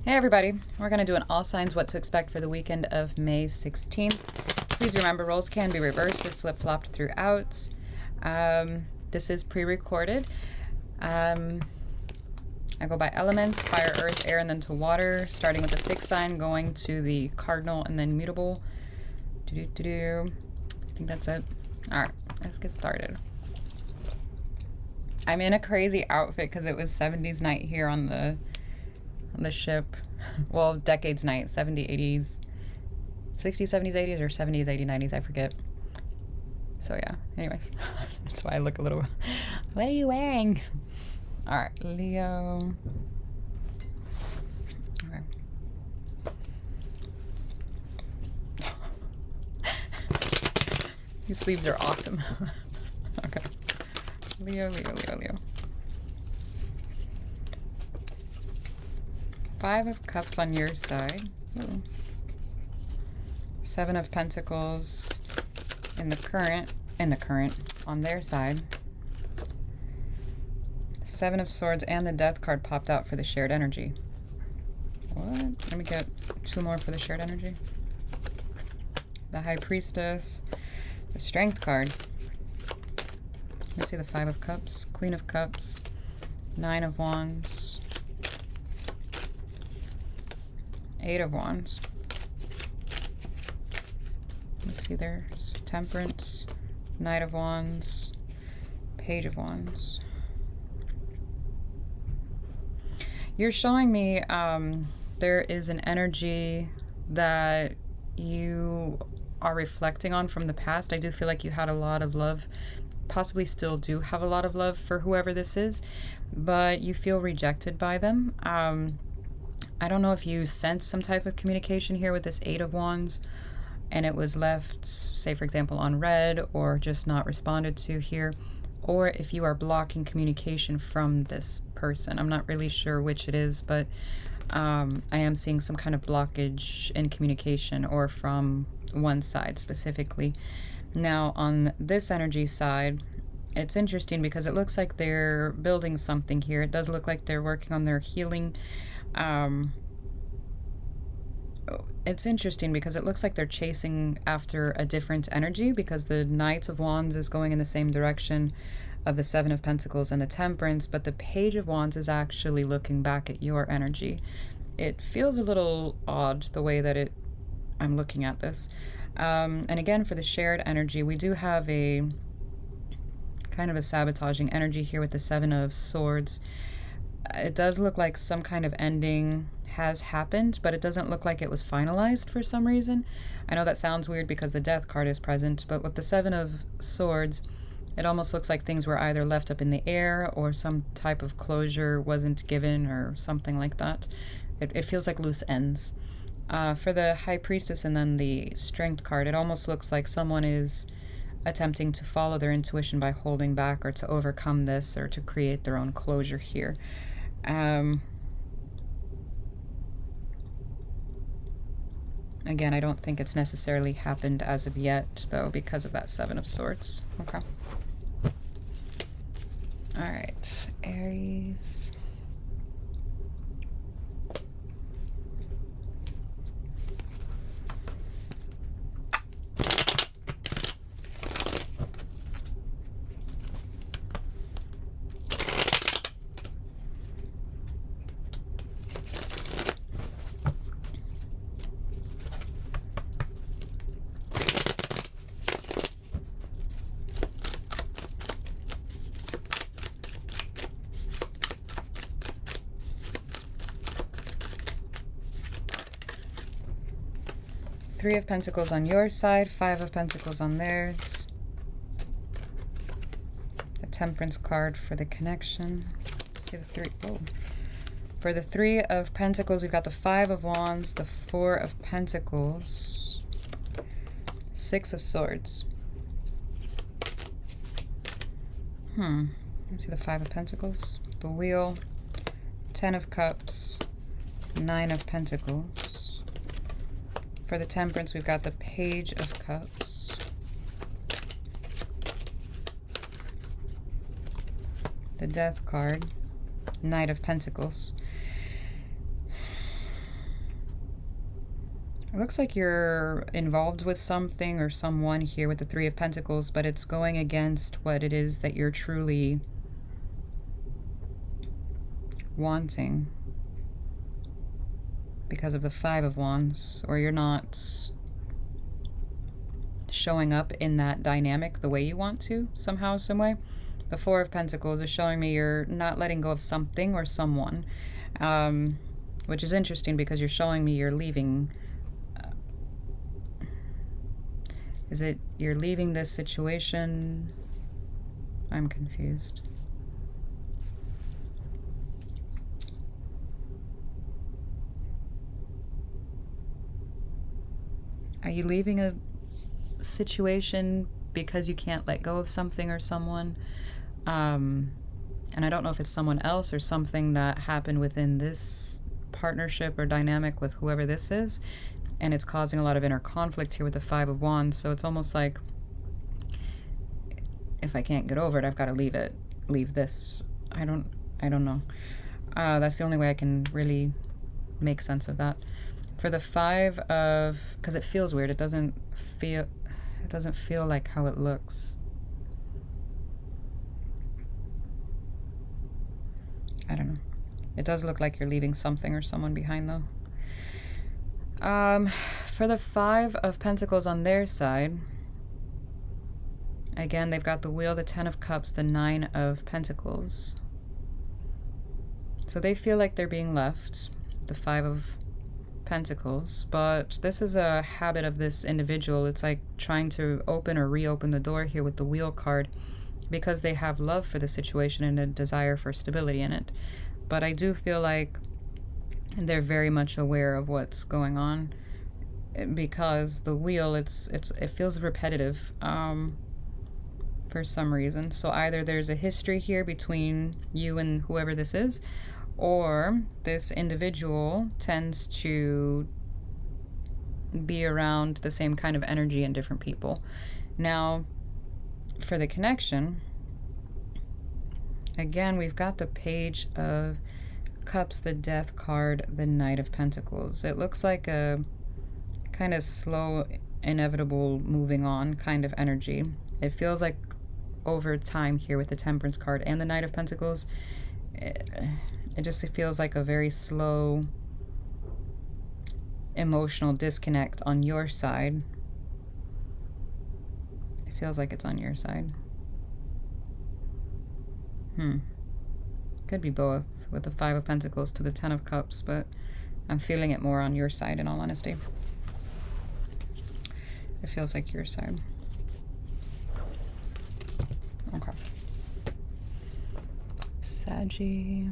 Hey everybody, we're going to do an all signs what to expect for the weekend of May 16th. Please remember roles can be reversed or flip-flopped throughout. This is pre-recorded. I go by elements, fire, earth, air, and then to water, starting with the fixed sign, going to the cardinal, and then mutable. I think that's it. Alright, let's get started. I'm in a crazy outfit because it was 70s night here on the ship. Well, decades night, 70s, 80s, 60s, 70s, 80s, or 70s, 80s, 90s, I forget. So yeah, anyways, that's why I look a little, what are you wearing? All right, Leo. Okay. These sleeves are awesome. Okay. Leo. 5 of Cups on your side. Ooh. 7 of Pentacles in the current, on their side. 7 of Swords and the Death card popped out for the shared energy. What? Let me get 2 more for the shared energy. The High Priestess, the Strength card. Let's see the 5 of Cups, Queen of Cups, 9 of Wands, 8 of Wands. Let's see, there's Temperance, Knight of Wands, Page of Wands. You're showing me there is an energy that you are reflecting on from the past. I do feel like you had a lot of love, possibly still do have a lot of love for whoever this is, but you feel rejected by them. I don't know if you sense some type of communication here with this 8 of Wands and it was left, say for example, on red or just not responded to here, or if you are blocking communication from this person. I'm not really sure which it is, but I am seeing some kind of blockage in communication or from one side specifically. Now on this energy side, it's interesting because it looks like they're building something here. It does look like they're working on their healing. It's interesting because it looks like they're chasing after a different energy, because the Knight of Wands is going in the same direction of the 7 of Pentacles and the Temperance, but the Page of Wands is actually looking back at your energy. It feels a little odd the way that I'm looking at this. And again, for the shared energy, we do have a kind of a sabotaging energy here with the 7 of Swords. It does look like some kind of ending has happened, but it doesn't look like it was finalized for some reason. I know that sounds weird because the Death card is present, but with the 7 of Swords, it almost looks like things were either left up in the air or some type of closure wasn't given or something like that. It feels like loose ends. For the High Priestess and then the Strength card, it almost looks like someone is attempting to follow their intuition by holding back or to overcome this or to create their own closure here. Again, I don't think it's necessarily happened as of yet, though, because of that 7 of Swords. Okay. All right, Aries. Three of Pentacles on your side, 5 of Pentacles on theirs. The Temperance card for the connection. Let's see the 3. Oh. For the 3 of Pentacles, we've got the 5 of Wands, the 4 of Pentacles, 6 of Swords. Let's see the 5 of Pentacles, the Wheel, 10 of Cups, 9 of Pentacles. For the Temperance, we've got the Page of Cups, the Death card, Knight of Pentacles. It looks like you're involved with something or someone here with the Three of Pentacles, but it's going against what it is that you're truly wanting because of the Five of Wands, or you're not showing up in that dynamic the way you want to, somehow, some way. The Four of Pentacles is showing me you're not letting go of something or someone, which is interesting because you're showing me you're leaving. Is it you're leaving this situation? I'm confused. Are you leaving a situation because you can't let go of something or someone? And I don't know if it's someone else or something that happened within this partnership or dynamic with whoever this is. And it's causing a lot of inner conflict here with the Five of Wands. So it's almost like, if I can't get over it, I've got to leave it. Leave this. I don't know. That's the only way I can really make sense of that. For the Five of, because it feels weird. It doesn't feel like how it looks. I don't know. It does look like you're leaving something or someone behind, though. For the Five of Pentacles on their side, again, they've got the Wheel, the Ten of Cups, the Nine of Pentacles. So they feel like they're being left, the Five of Pentacles, but this is a habit of this individual. It's like trying to open or reopen the door here with the Wheel card because they have love for the situation and a desire for stability in it. But I do feel like they're very much aware of what's going on because the Wheel, it feels repetitive for some reason. So either there's a history here between you and whoever this is, or this individual tends to be around the same kind of energy in different people. Now, for the connection, again, we've got the Page of Cups, the Death card, the Knight of Pentacles. It looks like a kind of slow, inevitable, moving on kind of energy. It feels like over time here with the Temperance card and the Knight of Pentacles, it just feels like a very slow emotional disconnect on your side. It feels like it's on your side. Could be both with the Five of Pentacles to the Ten of Cups, but I'm feeling it more on your side in all honesty. It feels like your side. Okay. Saggy.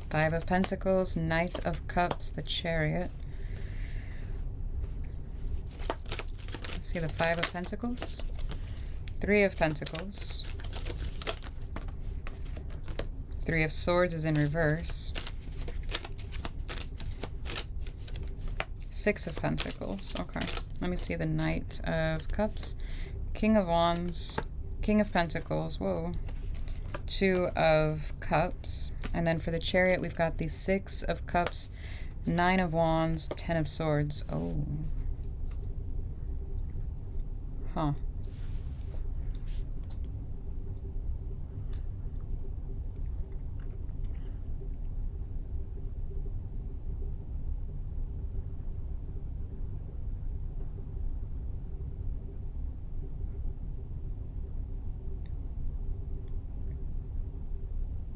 Five of Pentacles, Knight of Cups, the Chariot. Let's see the Five of Pentacles, Three of Pentacles, Three of Swords is in reverse, Six of Pentacles. Okay, let me see the Knight of Cups, King of Wands, King of Pentacles, whoa, Two of Cups. And then for the Chariot, we've got the Six of Cups, Nine of Wands, Ten of Swords. Oh. Huh.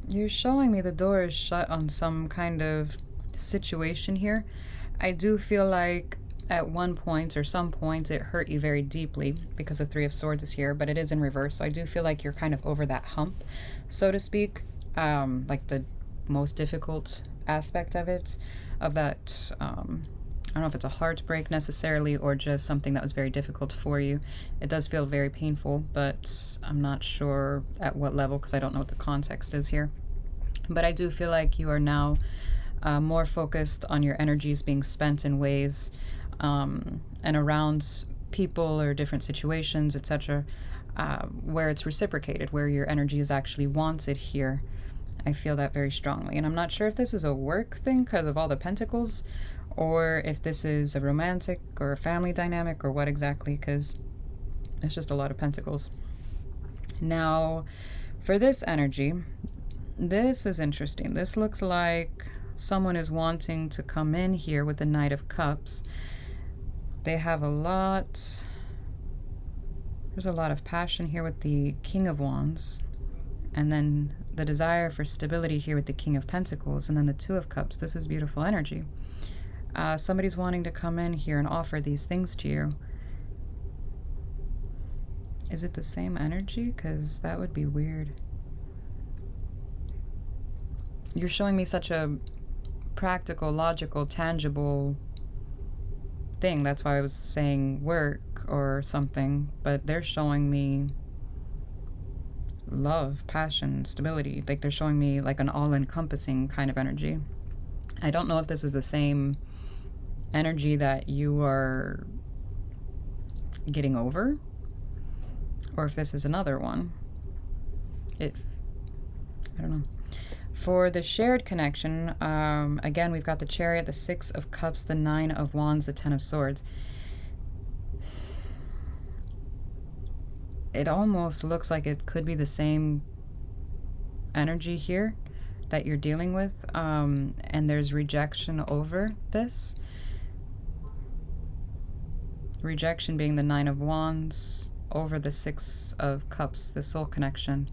You're showing me the door is shut on some kind of situation here. I do feel like at one point or some points it hurt you very deeply because the Three of Swords is here, but it is in reverse. So I do feel like you're kind of over that hump, so to speak. Like the most difficult aspect of it, of that, I don't know if it's a heartbreak necessarily or just something that was very difficult for you. It does feel very painful, but I'm not sure at what level because I don't know what the context is here. But I do feel like you are now more focused on your energies being spent in ways and around people or different situations, etc., where it's reciprocated, where your energy is actually wanted here. I feel that very strongly. And I'm not sure if this is a work thing because of all the pentacles, or if this is a romantic or a family dynamic, or what exactly, because it's just a lot of pentacles. Now, for this energy, this is interesting. This looks like someone is wanting to come in here with the Knight of Cups. They have a lot... There's a lot of passion here with the King of Wands. And then the desire for stability here with the King of Pentacles. And then the Two of Cups. This is beautiful energy. Somebody's wanting to come in here and offer these things to you. Is it the same energy? Because that would be weird. You're showing me such a practical, logical, tangible thing. That's why I was saying work or something. But they're showing me love, passion, stability. Like they're showing me like an all-encompassing kind of energy. I don't know if this is the same energy that you are getting over, or if this is another one. I don't know. For the shared connection, again, we've got the Chariot, the Six of Cups, the Nine of Wands, the Ten of Swords. It almost looks like it could be the same energy here that you're dealing with, and there's rejection over this. Rejection being the Nine of Wands over the Six of Cups, the soul connection,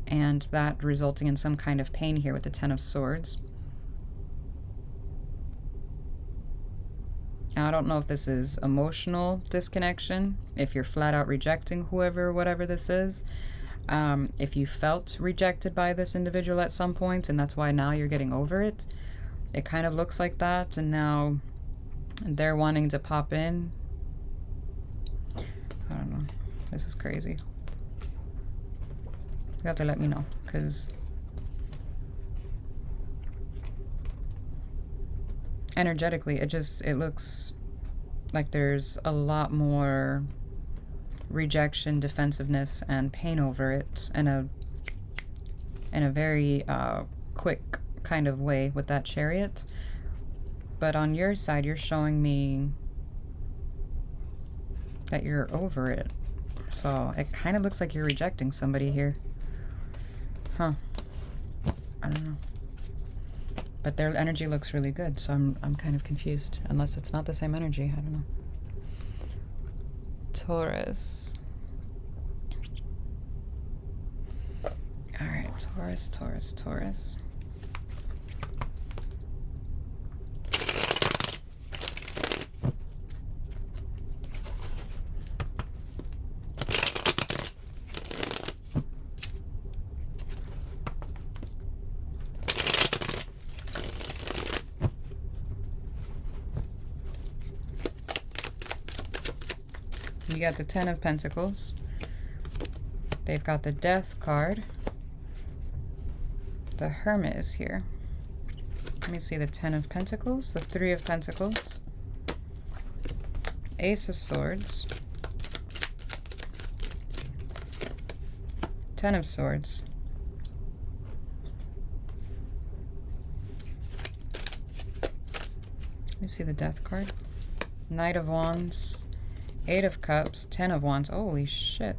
and that resulting in some kind of pain here with the Ten of Swords. Now, I don't know if this is emotional disconnection, if you're flat out rejecting whoever, whatever this is, if you felt rejected by this individual at some point, and that's why now you're getting over it. It kind of looks like that, and now they're wanting to pop in. I don't know. This is crazy. You have to let me know, because energetically, it looks like there's a lot more rejection, defensiveness, and pain over it in a very quick kind of way with that Chariot. But on your side, you're showing me that you're over it. So it kind of looks like you're rejecting somebody here. Huh. I don't know. But their energy looks really good, so I'm kind of confused. Unless it's not the same energy. I don't know. Taurus. Alright, Taurus. You got the Ten of Pentacles. They've got the Death card. The Hermit is here. Let me see the Ten of Pentacles, the Three of Pentacles, Ace of Swords, Ten of Swords, let me see the Death card, Knight of Wands, Eight of Cups, Ten of Wands. Holy shit.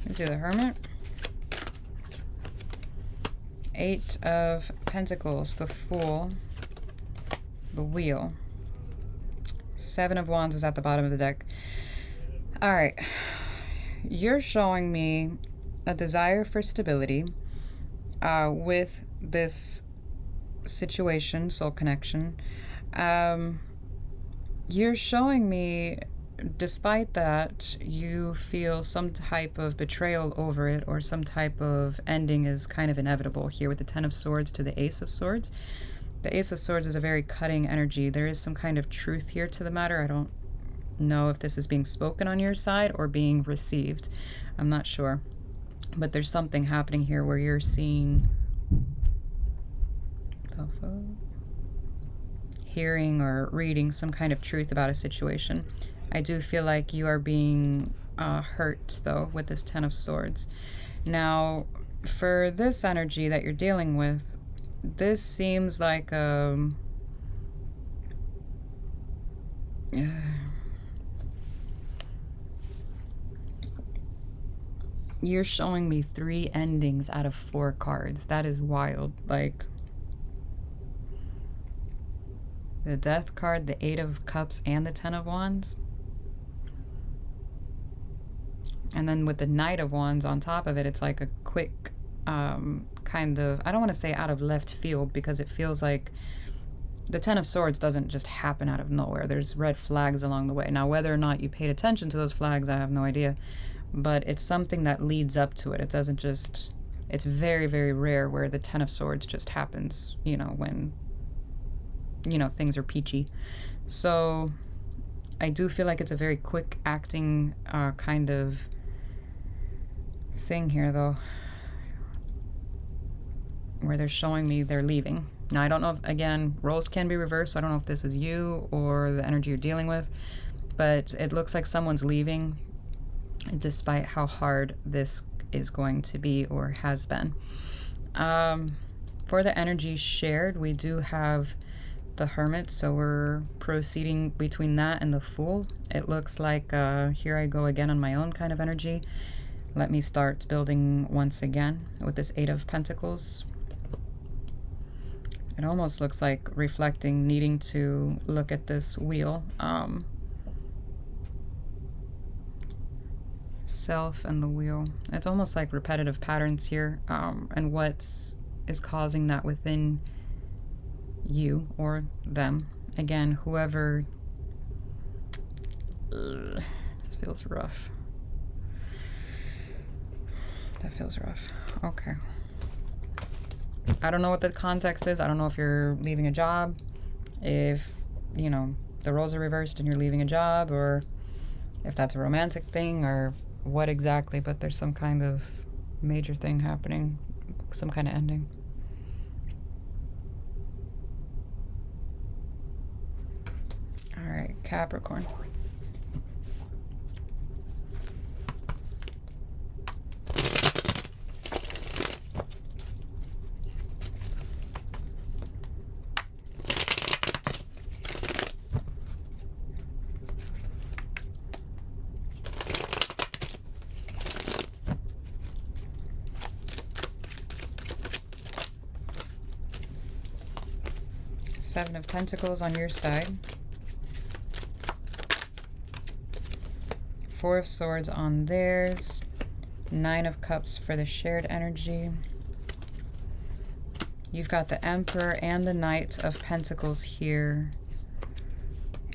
Let me see the Hermit. Eight of Pentacles, the Fool, the Wheel. Seven of Wands is at the bottom of the deck. Alright. You're showing me a desire for stability with this situation, soul connection. You're showing me, despite that, you feel some type of betrayal over it, or some type of ending is kind of inevitable here with the Ten of Swords to the Ace of Swords. The Ace of Swords is a very cutting energy. There is some kind of truth here to the matter. I don't know if this is being spoken on your side or being received. I'm not sure. But there's something happening here where you're seeing, hearing or reading some kind of truth about a situation. I do feel like you are being hurt, though, with this Ten of Swords. Now, for this energy that you're dealing with, this seems like you're showing me 3 endings out of 4 cards. That is wild. Like, the Death card, the 8 of Cups, and the 10 of Wands. And then with the Knight of Wands on top of it, it's like a quick kind of, I don't want to say out of left field, because it feels like the Ten of Swords doesn't just happen out of nowhere. There's red flags along the way. Now, whether or not you paid attention to those flags, I have no idea. But it's something that leads up to it. It doesn't just, it's very, very rare where the Ten of Swords just happens, you know, when, you know, things are peachy. So I do feel like it's a very quick acting kind of thing here, though, where they're showing me they're leaving. Now, I don't know if, again, roles can be reversed, so I don't know if this is you or the energy you're dealing with, but it looks like someone's leaving despite how hard this is going to be or has been. For the energy shared, we do have the Hermit, so we're proceeding between that and the Fool. It looks like here I go again on my own kind of energy. Let me start building once again with this 8 of Pentacles. It almost looks like reflecting, needing to look at this wheel. Self and the wheel. It's almost like repetitive patterns here, and what is causing that within you or them. Again, whoever. This feels rough. That feels rough. Okay. I don't know what the context is. I don't know if you're leaving a job, if, you know, the roles are reversed and you're leaving a job, or if that's a romantic thing, or what exactly, but there's some kind of major thing happening, some kind of ending. All right, Capricorn. Seven of Pentacles on your side. 4 of Swords on theirs. 9 of Cups for the shared energy. You've got the Emperor and the Knight of Pentacles here.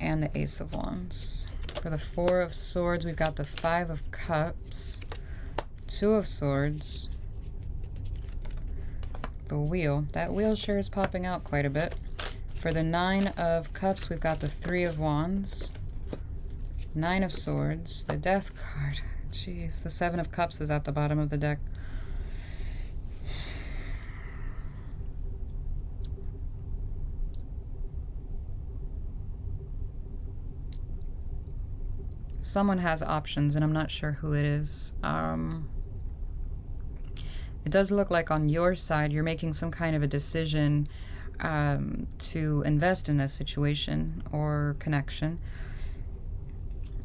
And the Ace of Wands. For the 4 of Swords, we've got the 5 of Cups. 2 of Swords. The Wheel. That wheel sure is popping out quite a bit. For the 9 of Cups, we've got the 3 of Wands, 9 of Swords, the Death card. Jeez, the 7 of Cups is at the bottom of the deck. Someone has options, and I'm not sure who it is. It does look like on your side, you're making some kind of a decision to invest in a situation or connection.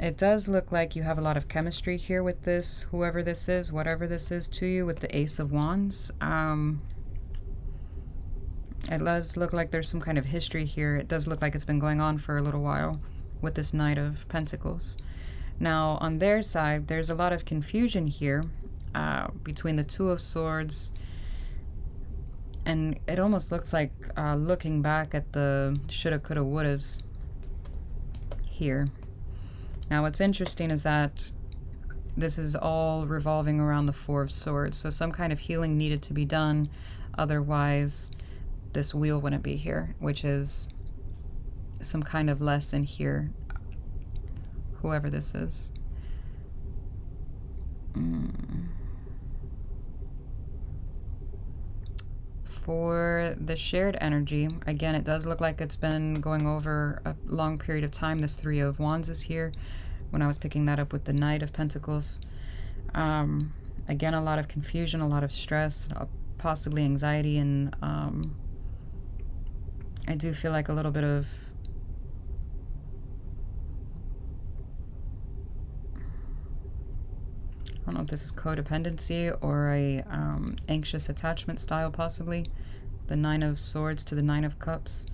It does look like you have a lot of chemistry here with this, whoever this is, whatever this is to you, with the Ace of Wands. It does look like there's some kind of history here. It does look like it's been going on for a little while with this Knight of Pentacles. Now, on their side, there's a lot of confusion here between the 2 of Swords. And it almost looks like looking back at the shoulda, coulda, wouldas here. Now, what's interesting is that this is all revolving around the 4 of Swords. So some kind of healing needed to be done. Otherwise, this wheel wouldn't be here, which is some kind of lesson here, whoever this is. For the shared energy, again, it does look like it's been going over a long period of time. This Three of Wands is here when I was picking that up with the Knight of Pentacles. Again, a lot of confusion, a lot of stress, possibly anxiety, and I do feel like a little bit of I don't know if this is codependency or a anxious attachment style, possibly. The Nine of Swords to the Nine of Cups.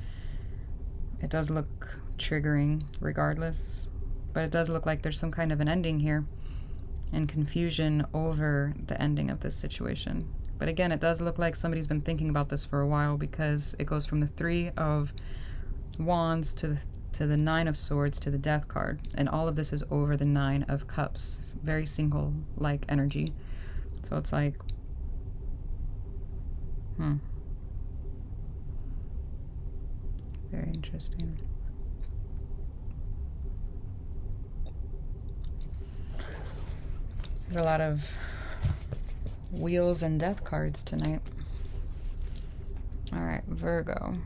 It does look triggering regardless, but it does look like there's some kind of an ending here and confusion over the ending of this situation. But again, it does look like somebody's been thinking about this for a while, because it goes from the Three of Wands to the Nine of Swords to the Death card, and all of this is over the Nine of Cups. Very single-like energy. So it's like, very interesting. There's a lot of Wheels and Death cards tonight. All right, Virgo.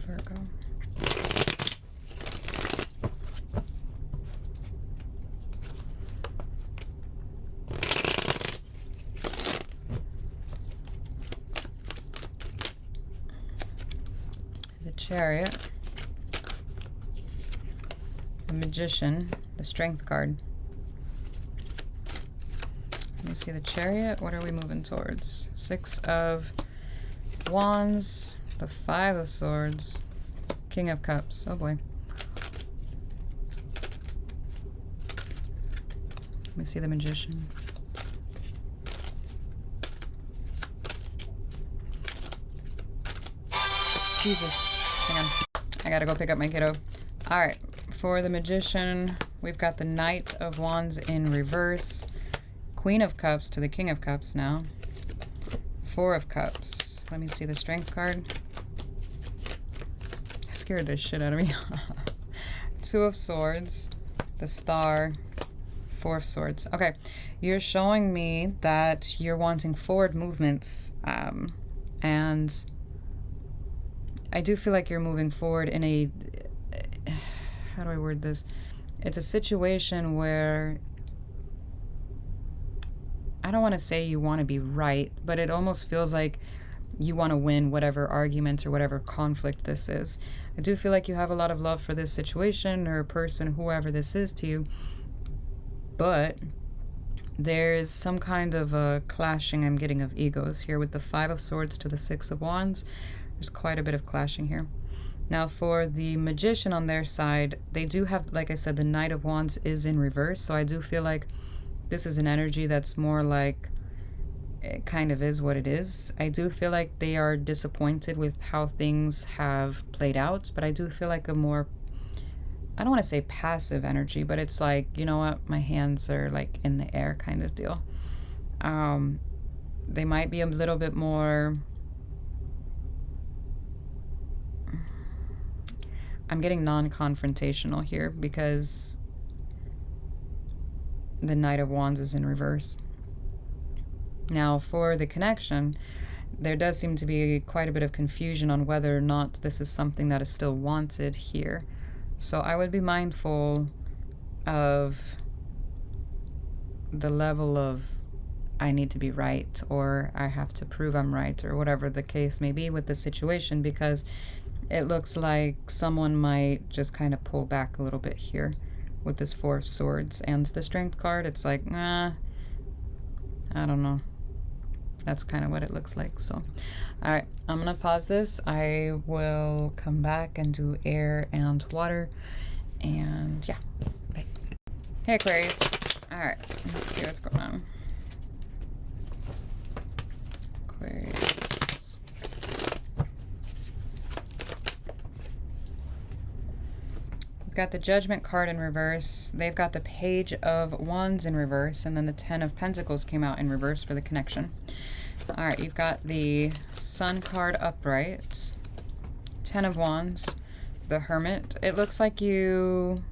Virgo. The Chariot. The Magician. The Strength card. Let me see the Chariot. What are we moving towards? Six of Wands. The Five of Swords, King of Cups. Oh boy. Let me see the Magician. Jesus. Hang on. I gotta go pick up my kiddo. Alright. For the Magician, we've got the Knight of Wands in reverse. Queen of Cups to the King of Cups now. Four of Cups. Let me see the Strength card. Scared the shit out of me. Two of Swords, the Star, Four of Swords. Okay, you're showing me that you're wanting forward movements, and I do feel like you're moving forward in a, how do I word this? It's a situation where, I don't want to say you want to be right, but it almost feels like you want to win whatever argument or whatever conflict this is. I do feel like you have a lot of love for this situation or person, whoever this is to you, but there's some kind of a clashing I'm getting of egos here with the Five of Swords to the Six of Wands. There's quite a bit of clashing here. Now for the Magician on their side, they do have, like I said, the Knight of Wands is in reverse, so I do feel like this is an energy that's more like, it kind of is what it is. I do feel like they are disappointed with how things have played out, but I do feel like a more, I don't want to say passive energy, but it's like, you know what, my hands are like in the air kind of deal. They might be a little bit more, I'm getting non-confrontational here because the Knight of Wands is in reverse. Now, for the connection, there does seem to be quite a bit of confusion on whether or not this is something that is still wanted here. So I would be mindful of the level of I need to be right, or I have to prove I'm right, or whatever the case may be with the situation, because it looks like someone might just kind of pull back a little bit here with this Four of Swords and the Strength card. It's like, I don't know. That's kind of what it looks like. So, all right, I'm gonna pause this. I will come back and do air and water, and yeah, bye. Hey Aquarius. All right, let's see what's going on. Aquarius. We've got the Judgment card in reverse. They've got the Page of Wands in reverse, and then the Ten of Pentacles came out in reverse for the connection. All right, you've got the Sun card upright, Ten of Wands, the Hermit. It looks like you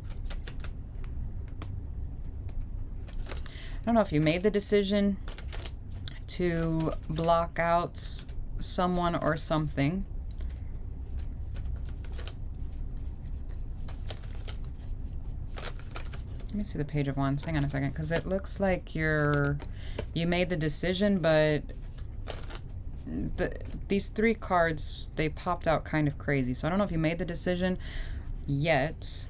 I don't know if you made the decision to block out someone or something. Let me see the Page of Wands. Hang on a second, because it looks like you made the decision, but these three cards, they popped out kind of crazy. So I don't know if you made the decision yet.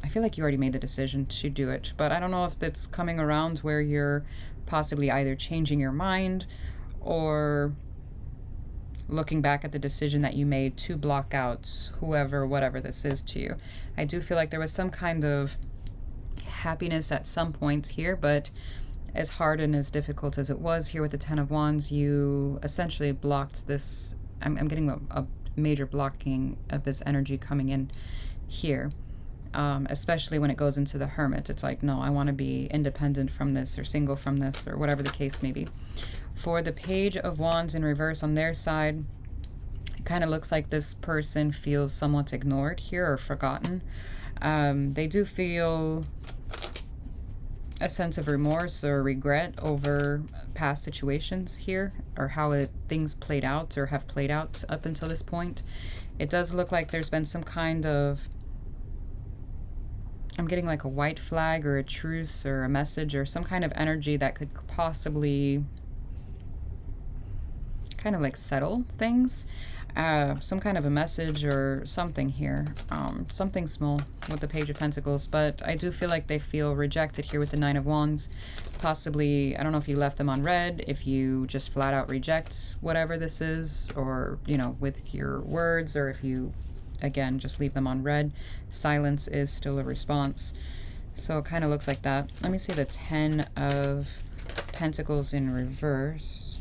I feel like you already made the decision to do it, but I don't know if it's coming around where you're possibly either changing your mind or looking back at the decision that you made to block out whoever, whatever this is to you. I do feel like there was some kind of happiness at some point here, but as hard and as difficult as it was here with the Ten of Wands, you essentially blocked this. I'm getting a major blocking of this energy coming in here, especially when it goes into the Hermit. It's like, no, I want to be independent from this, or single from this, or whatever the case may be. For the Page of Wands in reverse on their side, it kind of looks like this person feels somewhat ignored here or forgotten. They do feel a sense of remorse or regret over past situations here, or how things played out or have played out up until this point. It does look like there's been some kind of, I'm getting like a white flag or a truce or a message or some kind of energy that could possibly kind of like settle things. Some kind of a message or something here, something small with the Page of Pentacles, but I do feel like they feel rejected here with the Nine of Wands. Possibly, I don't know if you left them on red, if you just flat out reject whatever this is, or, you know, with your words, or if you, again, just leave them on red. Silence is still a response. So it kind of looks like that. Let me see the Ten of Pentacles in reverse.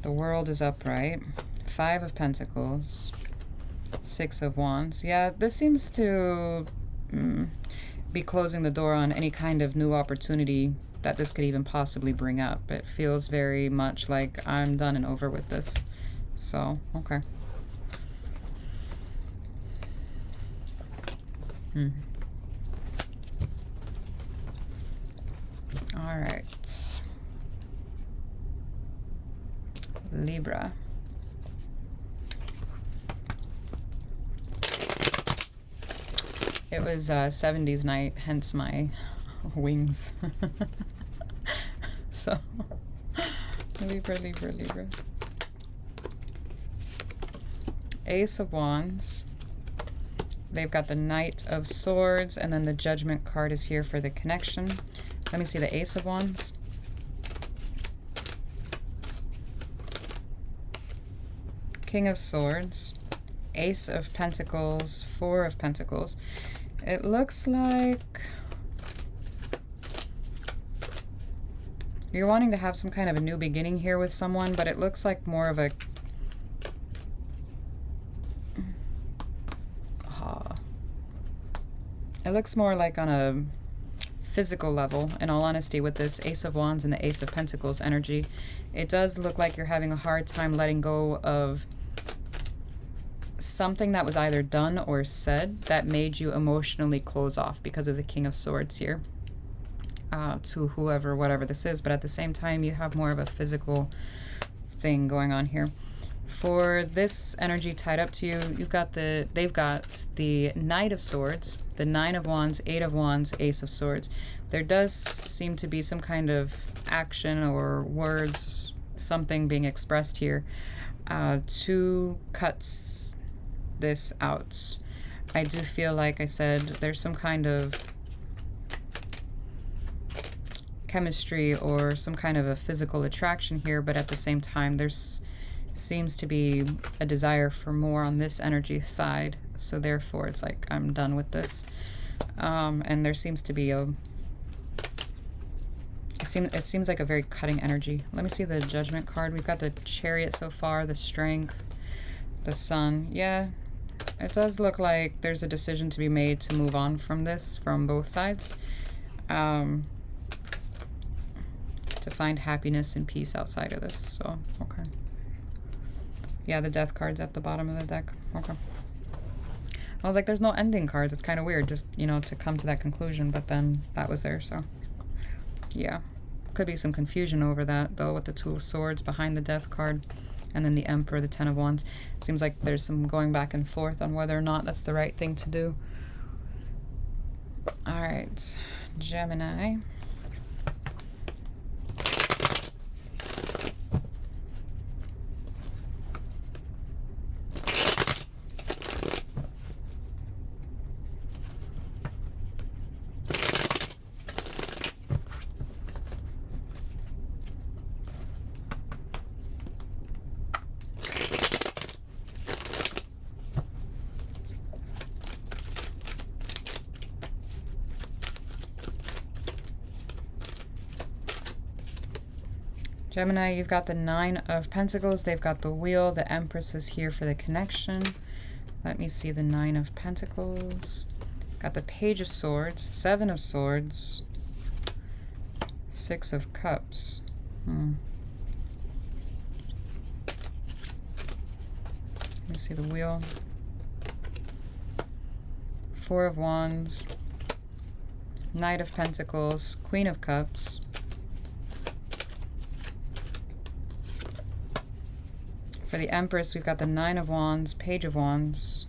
The World is upright. Five of Pentacles, Six of Wands. Yeah, this seems to be closing the door on any kind of new opportunity that this could even possibly bring up. It feels very much like I'm done and over with this. So, okay. All right. Libra. It was 70s night, hence my wings. So, Libra, Libra, Libra. Ace of Wands. They've got the Knight of Swords, and then the Judgment card is here for the connection. Let me see the Ace of Wands. King of Swords. Ace of Pentacles. Four of Pentacles. It looks like you're wanting to have some kind of a new beginning here with someone, but it looks like more of a it looks more like on a physical level, in all honesty, with this Ace of Wands and the Ace of Pentacles energy. It does look like you're having a hard time letting go of something that was either done or said that made you emotionally close off because of the King of Swords here, to whoever, whatever this is. But at the same time, you have more of a physical thing going on here. For this energy tied up to you, they've got the Knight of Swords, the Nine of Wands, Eight of Wands, Ace of Swords. There does seem to be some kind of action or words, something being expressed here to cut this out. I do feel like I said there's some kind of chemistry or some kind of a physical attraction here, but at the same time there's seems to be a desire for more on this energy side, so therefore it's like I'm done with this. And there seems to be it seems like a very cutting energy. Let me see the Judgment card. We've got the Chariot so far, the Strength, the Sun. Yeah, it does look like there's a decision to be made to move on from this from both sides, to find happiness and peace outside of this. So, okay. Yeah, the Death card's at the bottom of the deck. Okay. I was like, there's no ending cards. It's kind of weird just, you know, to come to that conclusion, but then that was there, so. Yeah. Could be some confusion over that, though, with the Two of Swords behind the Death card. And then the Emperor, the Ten of Wands. Seems like there's some going back and forth on whether or not that's the right thing to do. Alright, Gemini. Gemini, you've got the Nine of Pentacles. They've got the Wheel. The Empress is here for the connection. Let me see the Nine of Pentacles. Got the Page of Swords, Seven of Swords, Six of Cups. Let me see the Wheel. Four of Wands, Knight of Pentacles, Queen of Cups. For the Empress, we've got the Nine of Wands, Page of Wands,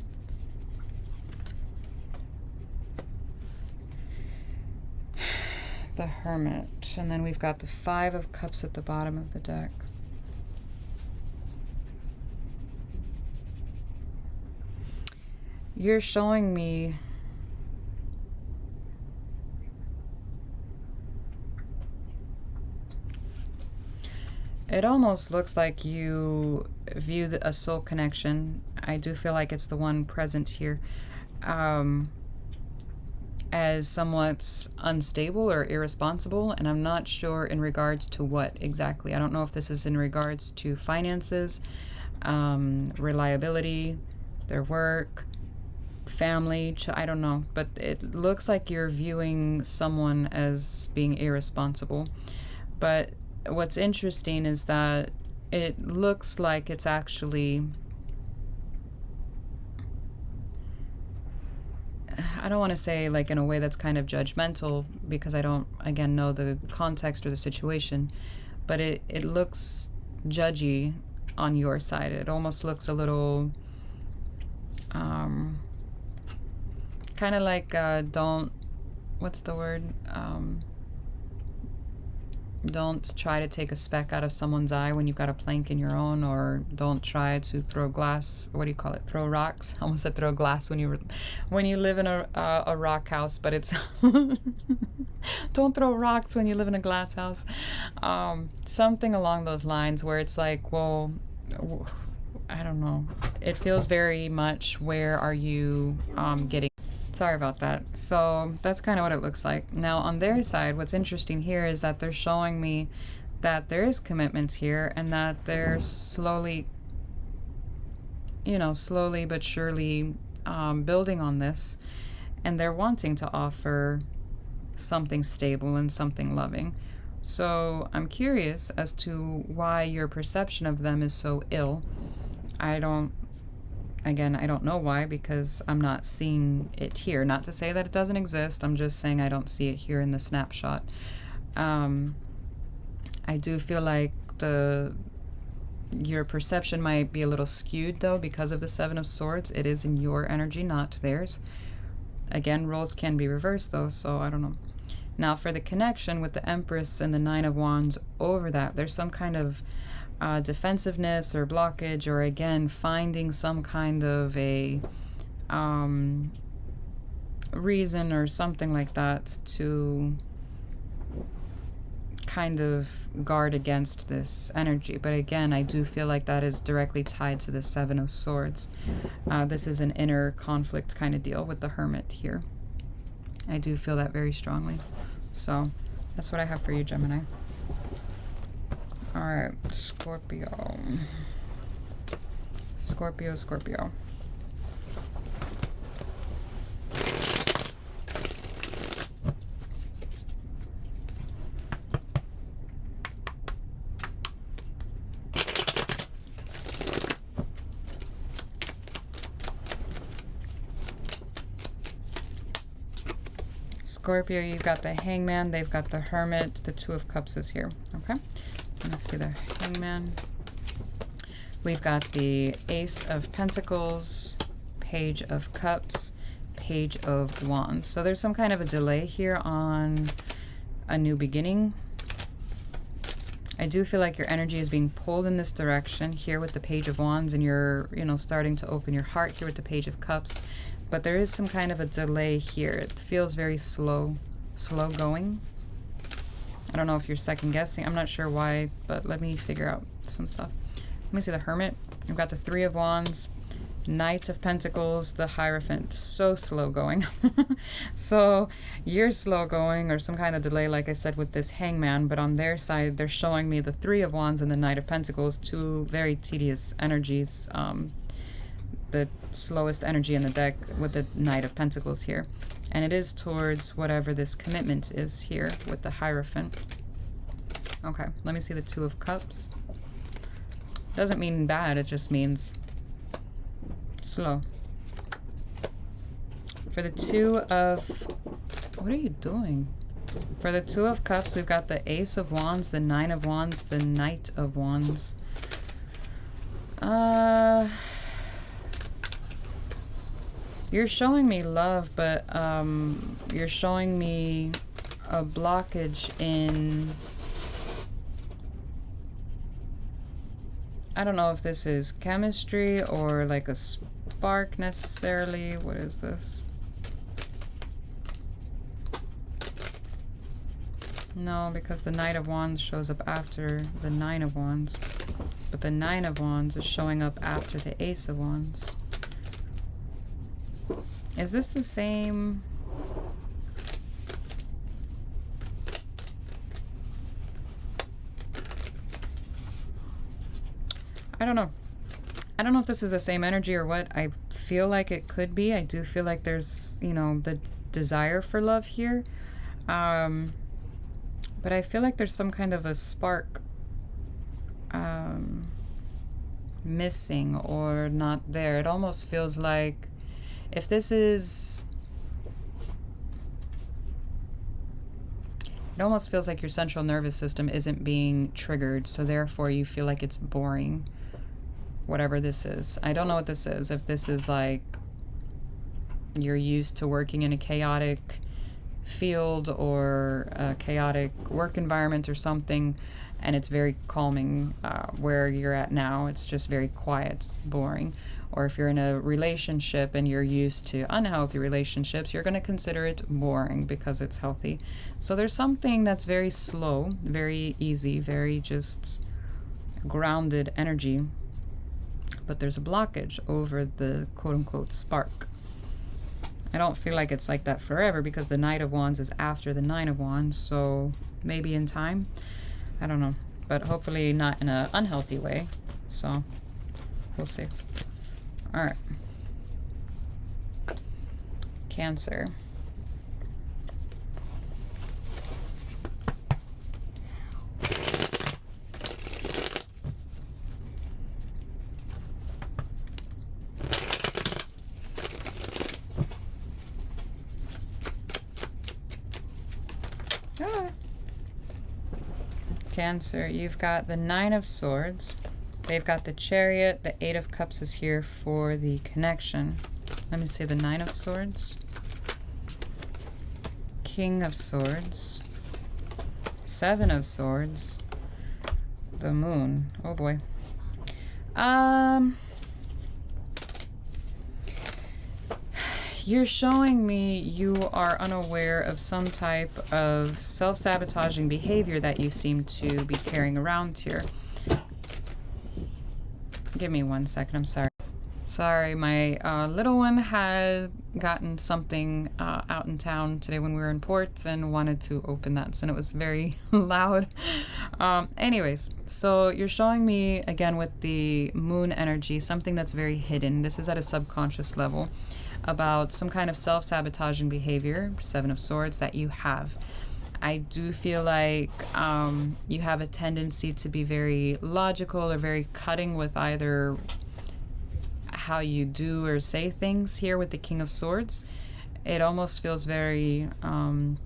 the Hermit, and then we've got the Five of Cups at the bottom of the deck. You're showing me it almost looks like you view a soul connection. I do feel like it's the one present here, as somewhat unstable or irresponsible, and I'm not sure in regards to what exactly. I don't know if this is in regards to finances, reliability, their work, family, I don't know, but it looks like you're viewing someone as being irresponsible. But what's interesting is that it looks like it's actually, I don't want to say like in a way that's kind of judgmental, because I don't, again, know the context or the situation, but it looks judgy on your side. It almost looks a little kind of like what's the word, don't try to take a speck out of someone's eye when you've got a plank in your own, or don't try to throw glass, what do you call it, throw rocks. I almost said throw glass when you live in a rock house, but it's don't throw rocks when you live in a glass house. Something along those lines, where it's like, well, I don't know, it feels very much, where are you getting. Sorry about that. So that's kind of what it looks like. Now on their side, what's interesting here is that they're showing me that there is commitment here, and that they're slowly, slowly but surely building on this, and they're wanting to offer something stable and something loving. So I'm curious as to why your perception of them is so ill. I don't know why, because I'm not seeing it here. Not to say that it doesn't exist, I'm just saying I don't see it here in the snapshot. I do feel like your perception might be a little skewed, though, because of the Seven of Swords. It is in your energy, not theirs. Again, roles can be reversed, though, so I don't know. Now, for the connection with the Empress and the Nine of Wands over that, there's some kind of defensiveness or blockage, or again finding some kind of a reason or something like that to kind of guard against this energy. But again, I do feel like that is directly tied to the Seven of Swords. This is an inner conflict kind of deal with the Hermit here. I do feel that very strongly. So that's what I have for you, Gemini. Alright, Scorpio. Scorpio. Scorpio, you've got the Hangman, they've got the Hermit, the Two of Cups is here. Okay, let's see the Hangman. We've got the Ace of Pentacles, Page of Cups, Page of Wands. So there's some kind of a delay here on a new beginning. I do feel like your energy is being pulled in this direction here with the Page of Wands, and you're, you know, starting to open your heart here with the Page of Cups. But there is some kind of a delay here. It feels very slow going. I don't know if you're second guessing. I'm not sure why, but let me figure out some stuff. Let me see the Hermit. You've got the Three of Wands, Knight of Pentacles, the Hierophant. So slow going. So you're slow going, or some kind of delay, like I said, with this Hangman. But on their side, they're showing me the Three of Wands and the Knight of Pentacles, two very tedious energies. The slowest energy in the deck with the Knight of Pentacles here. And it is towards whatever this commitment is here with the Hierophant. Okay, let me see the Two of Cups. Doesn't mean bad, it just means slow. For the Two of... What are you doing? For the Two of Cups, we've got the Ace of Wands, the Nine of Wands, the Knight of Wands. You're showing me love, but you're showing me a blockage in... I don't know if this is chemistry or like a spark necessarily. What is this? No, because the Knight of Wands shows up after the Nine of Wands. But the Nine of Wands is showing up after the Ace of Wands. Is this the same? I don't know. I don't know if this is the same energy or what. I feel like it could be. I do feel like there's, you know, the desire for love here. But I feel like there's some kind of a spark missing or not there. It almost feels like if this is... It almost feels like your central nervous system isn't being triggered, so therefore you feel like it's boring. Whatever this is. I don't know what this is. If this is like you're used to working in a chaotic field or a chaotic work environment or something, and it's very calming where you're at now. It's just very quiet, boring. Or if you're in a relationship and you're used to unhealthy relationships, you're going to consider it boring because it's healthy. So there's something that's very slow, very easy, very just grounded energy. But there's a blockage over the quote-unquote spark. I don't feel like it's like that forever because the Knight of Wands is after the Nine of Wands. So maybe in time. I don't know. But hopefully not in an unhealthy way. So we'll see. All right. Cancer. Cancer, you've got the Nine of Swords. They've got the Chariot. The Eight of Cups is here for the connection. Let me see the Nine of Swords. King of Swords. Seven of Swords. The Moon. Oh boy. You're showing me you are unaware of some type of self-sabotaging behavior that you seem to be carrying around here. Give me 1 second, I'm sorry. Sorry, my little one had gotten something out in town today when we were in port and wanted to open that, so it was very loud. Anyways, so you're showing me, again, with the moon energy, something that's very hidden. This is at a subconscious level, about some kind of self-sabotaging behavior, Seven of Swords, that you have. I do feel like you have a tendency to be very logical or very cutting with either how you do or say things here with the King of Swords. It almost feels very, I'm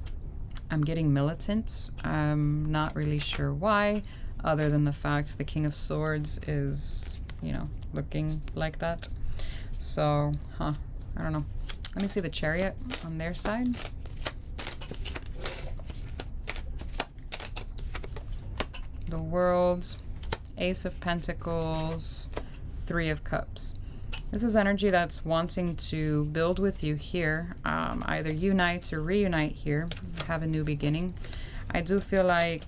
getting militant. I'm not really sure why, other than the fact the King of Swords is, you know, looking like that. So, I don't know. Let me see the Chariot on their side. The World, Ace of Pentacles, Three of Cups. This is energy that's wanting to build with you here, either unite or reunite here, have a new beginning. I do feel like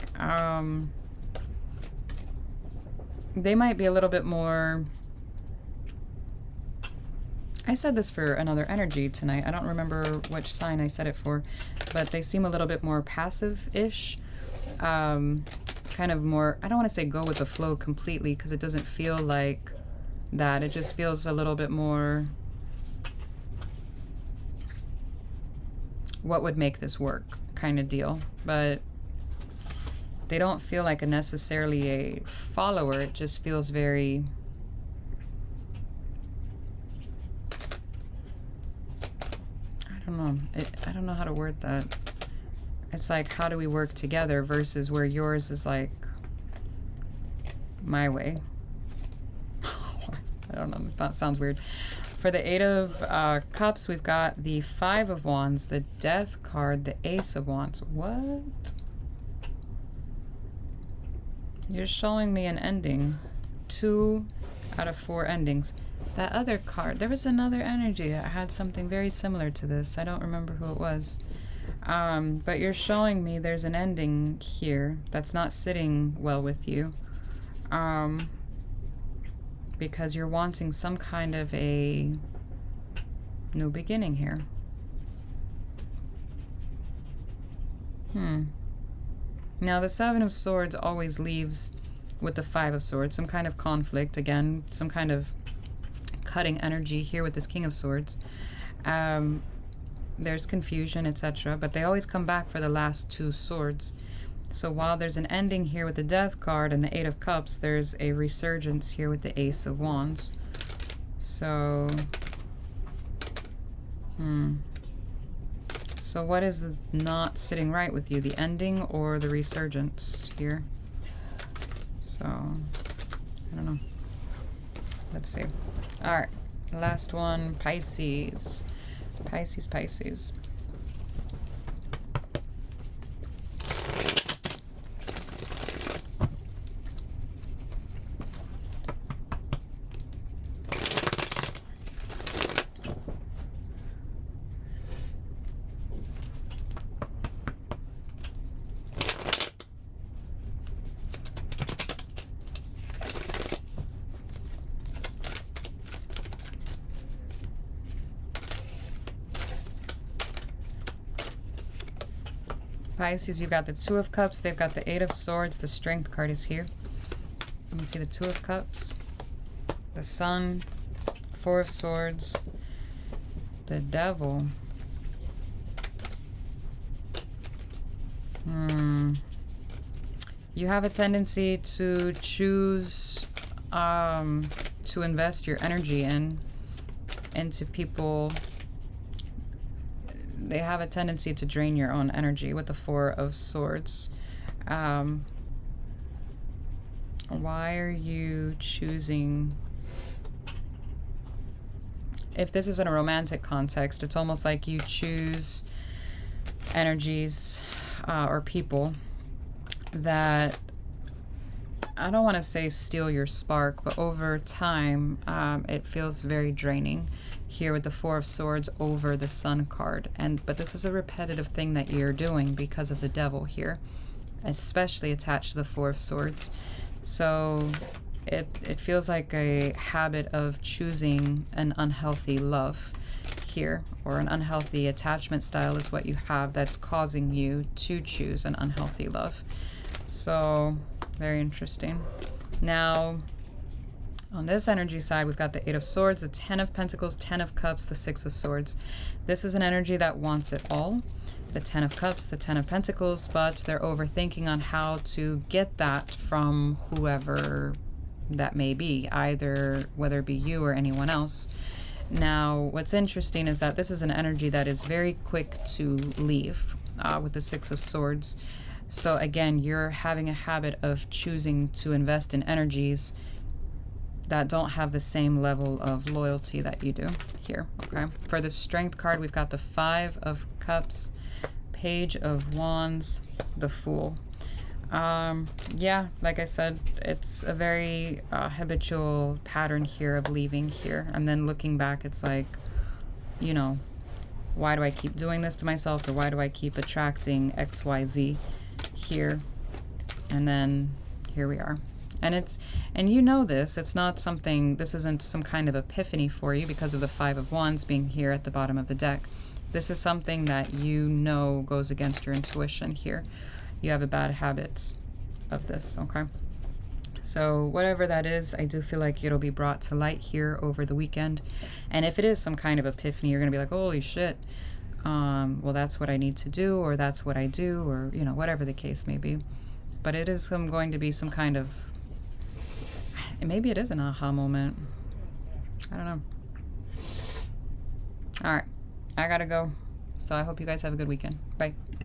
they might be a little bit more... I said this for another energy tonight. I don't remember which sign I said it for, but they seem a little bit more passive-ish. Kind of more, I don't want to say go with the flow completely, because it doesn't feel like that. It just feels a little bit more, what would make this work kind of deal. But they don't feel like necessarily a follower. It just feels very... I don't know. I don't know how to word that. It's like, how do we work together versus where yours is like my way. I don't know. That sounds weird. For the Eight of Cups, we've got the Five of Wands, the Death card, the Ace of Wands. What? You're showing me an ending. 2 out of 4 endings. That other card, there was another energy that had something very similar to this. I don't remember who it was. But you're showing me there's an ending here that's not sitting well with you. Because you're wanting some kind of a new beginning here. Now the Seven of Swords always leaves with the Five of Swords, some kind of conflict, again, some kind of cutting energy here with this King of Swords. There's confusion, etc., but they always come back for the last 2 swords. So while there's an ending here with the Death card and the Eight of Cups, there's a resurgence here with the Ace of Wands. So, so what is not sitting right with you? The ending or the resurgence here? So, I don't know. Let's see. All right, last one, Pisces. Pisces. Pisces, you've got the Two of Cups, they've got the Eight of Swords, the Strength card is here. Let me see the Two of Cups, the Sun, Four of Swords, the Devil. You have a tendency to choose to invest your energy into people. They have a tendency to drain your own energy with the Four of Swords. Why are you choosing... If this is in a romantic context, it's almost like you choose energies or people that, I don't want to say steal your spark, but over time, it feels very draining. Here with the Four of Swords over the Sun card, but this is a repetitive thing that you're doing because of the Devil here, especially attached to the Four of Swords. So it feels like a habit of choosing an unhealthy love here, or an unhealthy attachment style is what you have that's causing you to choose an unhealthy love. So very interesting. Now on this energy side, we've got the Eight of Swords, the Ten of Pentacles, Ten of Cups, the Six of Swords. This is an energy that wants it all. The Ten of Cups, the Ten of Pentacles, but they're overthinking on how to get that from whoever that may be, either whether it be you or anyone else. Now, what's interesting is that this is an energy that is very quick to leave with the Six of Swords. So again, you're having a habit of choosing to invest in energies that don't have the same level of loyalty that you do here, okay? For the Strength card, we've got the Five of Cups, Page of Wands, the Fool. Yeah, like I said, it's a very habitual pattern here of leaving here. And then looking back, it's like, you know, why do I keep doing this to myself? Or why do I keep attracting XYZ here? And then here we are. And you know this, it's not something, this isn't some kind of epiphany for you because of the Five of Wands being here at the bottom of the deck. This is something that you know goes against your intuition here. You have a bad habit of this, okay? So whatever that is, I do feel like it'll be brought to light here over the weekend. And if it is some kind of epiphany, you're going to be like, holy shit, well, that's what I need to do, or that's what I do, or, you know, whatever the case may be. But it is going to be some kind of, maybe it is an aha moment. I don't know. All right, I gotta go. So I hope you guys have a good weekend. Bye.